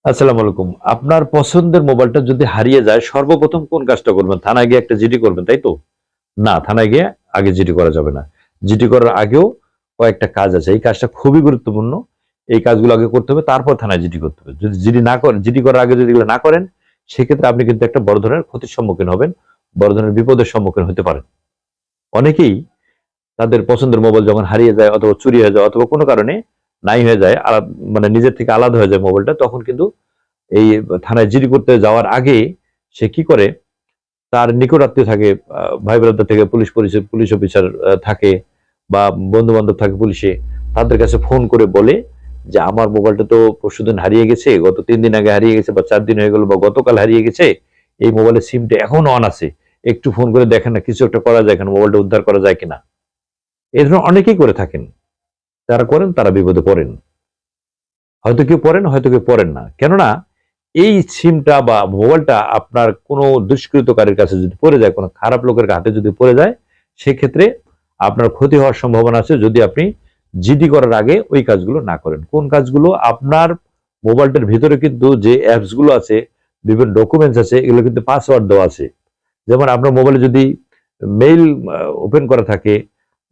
আসসালামু আলাইকুম। আপনার পছন্দের মোবাইলটা যদি হারিয়ে যায়, সর্বপ্রথম কোন কাজটা করবেন? থানায় গিয়ে একটা জিডি করবেন, তাই তো? না, থানায় গিয়ে আগে জিডি করা যাবে না। জিডি করার আগেও কয়েকটা কাজ আছে। এই কাজটা খুবই গুরুত্বপূর্ণ। এই কাজগুলো আগে করতে হবে, তারপর থানায় জিডি করতে হবে। যদি জিডি না করেন, জিডি করার আগে যদি এগুলো না করেন, সেক্ষেত্রে আপনি কিন্তু একটা বড় ধরনের ক্ষতির সম্মুখীন হবেন। বড় ধরনের বিপদের সম্মুখীন হতে পারেন। অনেকেই তাদের পছন্দের মোবাইল যখন হারিয়ে যায় অথবা চুরি হয়ে যায় অথবা কোনো কারণে নাই হয়ে যায়, মানে নিজের থেকে আলাদা হয়ে যায় মোবাইলটা, তখন কিন্তু এই থানায় জিডি করতে যাওয়ার আগে সে কি করে, তার নিকট আত্মীয় থাকে, ভাই ব্রাদার থেকে পুলিশ পরিচয়, পুলিশ অফিসার থাকে, বা বন্ধু বান্ধব থাকে পুলিশে, তাদের কাছে ফোন করে বলে যে আমার মোবাইলটা তো পরশুদিন হারিয়ে গেছে, গত 3 দিন আগে হারিয়ে গেছে, বা 4 দিন হয়ে গেল, বা গতকাল হারিয়ে গেছে, এই মোবাইলের সিমটা এখনো অন আছে, একটু ফোন করে দেখেন না, কিছু একটা করা যায় কিনা, মোবাইলটা উদ্ধার করা যায় কিনা। এই ধরনের অনেকেই করে থাকেন। যারা করেন তারা বিপদে পড়েন। হয়তো কেউ পড়েন, হয়তো কেউ পড়েন না। কেননা এই সিমটা বা মোবাইলটা আপনার কোনো দুষ্কৃতকারীর কাছে যদি পড়ে যায়, কোনো খারাপ লোকের হাতে যদি পড়ে যায়, সেক্ষেত্রে আপনার ক্ষতি হওয়ার সম্ভাবনা আছে, যদি আপনি জিডি করার আগে ওই কাজগুলো না করেন। কোন কাজগুলো? আপনার মোবাইলটার ভিতরে কিন্তু যে অ্যাপস গুলো আছে, বিভিন্ন ডকুমেন্টস আছে, এগুলো কিন্তু পাসওয়ার্ড দেওয়া আছে। যেমন আপনার মোবাইলে যদি মেইল ওপেন করা থাকে,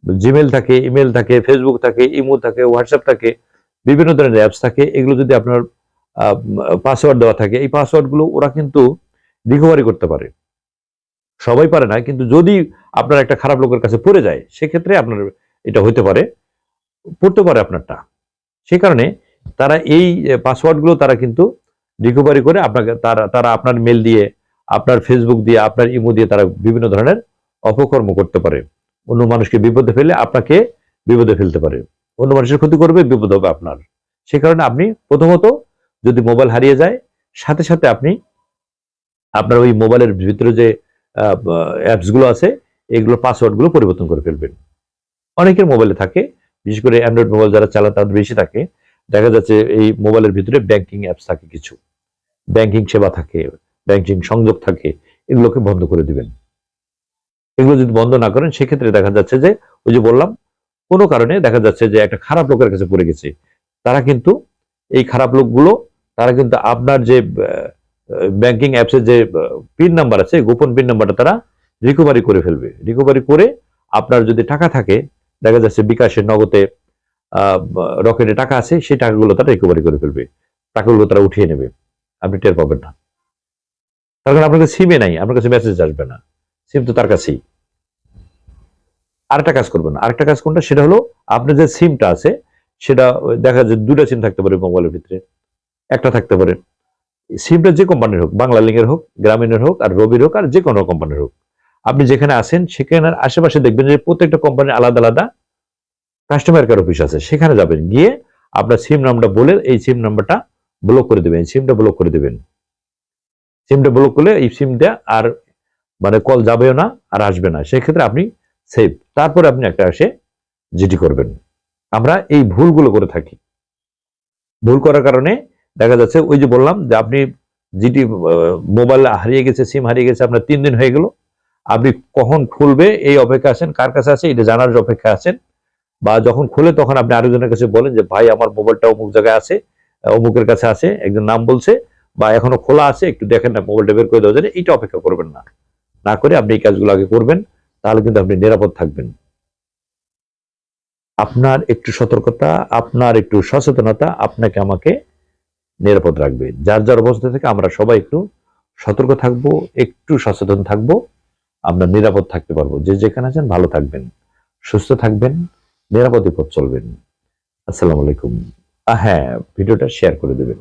জিমেল থাকে, ইমেল থাকে, ফেসবুক থাকে, ইমো থাকে, হোয়াটসঅ্যাপ থাকে, বিভিন্ন ধরনের অ্যাপস থাকে, এগুলো যদি আপনার পাসওয়ার্ড দেওয়া থাকে, এই পাসওয়ার্ড গুলো ওরা কিন্তু রিকভারি করতে পারে। সবাই পারে না, কিন্তু যদি আপনার একটা খারাপ লোকের কাছে পড়ে যায়, সেক্ষেত্রে আপনার এটা হইতে পারে, পড়তে পারে আপনারটা। সে কারণে তারা এই পাসওয়ার্ড গুলো তারা কিন্তু রিকভারি করে আপনাকে, তারা তারা আপনার মেল দিয়ে, আপনার ফেসবুক দিয়ে, আপনার ইমো দিয়ে তারা বিভিন্ন ধরনের অপকর্ম করতে পারে। অন্য মানুষকে বিপদে ফেলে আপনাকে বিপদে ফেলতে পারে। অন্য মানুষের ক্ষতি করবে, বিপদ হবে আপনার। সে কারণে আপনি প্রথমত, যদি মোবাইল হারিয়ে যায়, সাথে সাথে আপনি আপনার ওই মোবাইলের ভিতরে যে অ্যাপস গুলো আছে, এগুলো পাসওয়ার্ড গুলো পরিবর্তন করে ফেলবেন। অনেকের মোবাইলে থাকে, বিশেষ করে অ্যান্ড্রয়েড মোবাইল যারা চালায় তাদের বেশি থাকে। দেখা যাচ্ছে এই মোবাইলের ভিতরে ব্যাংকিং অ্যাপস থাকে, কিছু ব্যাংকিং সেবা থাকে, ব্যাংকিং সংযোগ থাকে, এগুলোকে বন্ধ করে দিবেন। এগুলো যদি বন্ধ না করেন, সেক্ষেত্রে দেখা যাচ্ছে যে, ওই যে বললাম, কোনো কারণে দেখা যাচ্ছে যে একটা খারাপ লোকের কাছে পড়ে গেছে, তারা কিন্তু, এই খারাপ লোকগুলো, তারা কিন্তু আপনার যে ব্যাংকিং অ্যাপসের যে পিন নাম্বার আছে, গোপন পিন নাম্বারটা তারা রিকভারি করে ফেলবে। রিকভারি করে আপনার যদি টাকা থাকে, দেখা যাচ্ছে বিকাশে, নগদে, রকেটে টাকা আছে, সেই টাকাগুলো তারা রিকভারি করে ফেলবে। টাকাগুলো তারা উঠিয়ে নেবে, আপনি টের পাবেন না। তার কারণ আপনার কাছে সিমে নাই, আপনার কাছে মেসেজ আসবে না, সিম তো তার কাছেই। আরেকটা কাজ করবেন, আরেকটা কাজ কোনটা? সেটা হলো, আপনার যে সিমটা আছে, সেটা দেখা যায় দুটা সিম থাকতে পারে মোবাইলের ভিতরে, একটা থাকতে পারে। সিমটা যে কোম্পানির হোক, বাংলা লিংকের হোক, গ্রামীণের হোক, আর রবির হোক, আর যে কোনো কোম্পানির হোক, আপনি যেখানে আছেন সেখানে আশেপাশে দেখবেন যে প্রত্যেকটা কোম্পানির আলাদা আলাদা কাস্টমার কেয়ার অফিস আছে। সেখানে যাবেন, গিয়ে আপনার সিম নাম্বারটা বলে এই সিম নাম্বারটা ব্লক করে দেবেন, সিমটা ব্লক করে দেবেন। সিমটা ব্লক করলে এই সিমটা আর, মানে কল যাবেও না, আর আসবে না। সেক্ষেত্রে আপনি সেভ। তারপরে আপনি একটা এসে জিডি করবেন। আমরা এই ভুলগুলো করে থাকি। ভুল করার কারণে দেখা যাচ্ছে, ওই যে বললাম যে আপনি জিডি, মোবাইল হারিয়ে গেছে, সিম হারিয়ে গেছে, আপনার 3 দিন হয়ে গেল, আপনি কখন খুলবে এই অপেক্ষা আছেন, কার কাছে আছে এটা জানার অপেক্ষা আছেন, বা যখন খুলে তখন আপনি আরেকজনের কাছে বলেন যে ভাই আমার মোবাইলটা অমুক জায়গায় আছে, অমুকের কাছে আছে, একজন নাম বলছে, বা এখনো খোলা আছে, একটু দেখেন না, মোবাইলটা বের করে দেওয়া যায়, এইটা অপেক্ষা করবেন না। না করে আপনি এই কাজগুলো আগে করবেন, তাহলে কিন্তু আপনি নিরাপদ থাকবেন। আপনার একটু সতর্কতা, আপনার একটু সচেতনতা আপনাকে আমাকে নিরাপদ রাখবে। যার যার অবস্থা থেকে আমরা সবাই একটু সতর্ক থাকবো, একটু সচেতন থাকবো, আমরা নিরাপদ থাকতে পারবো। যে যেখানে আছেন ভালো থাকবেন, সুস্থ থাকবেন, নিরাপদে পথ চলবেন। আসসালামু আলাইকুম। হ্যাঁ, ভিডিওটা শেয়ার করে দেবেন।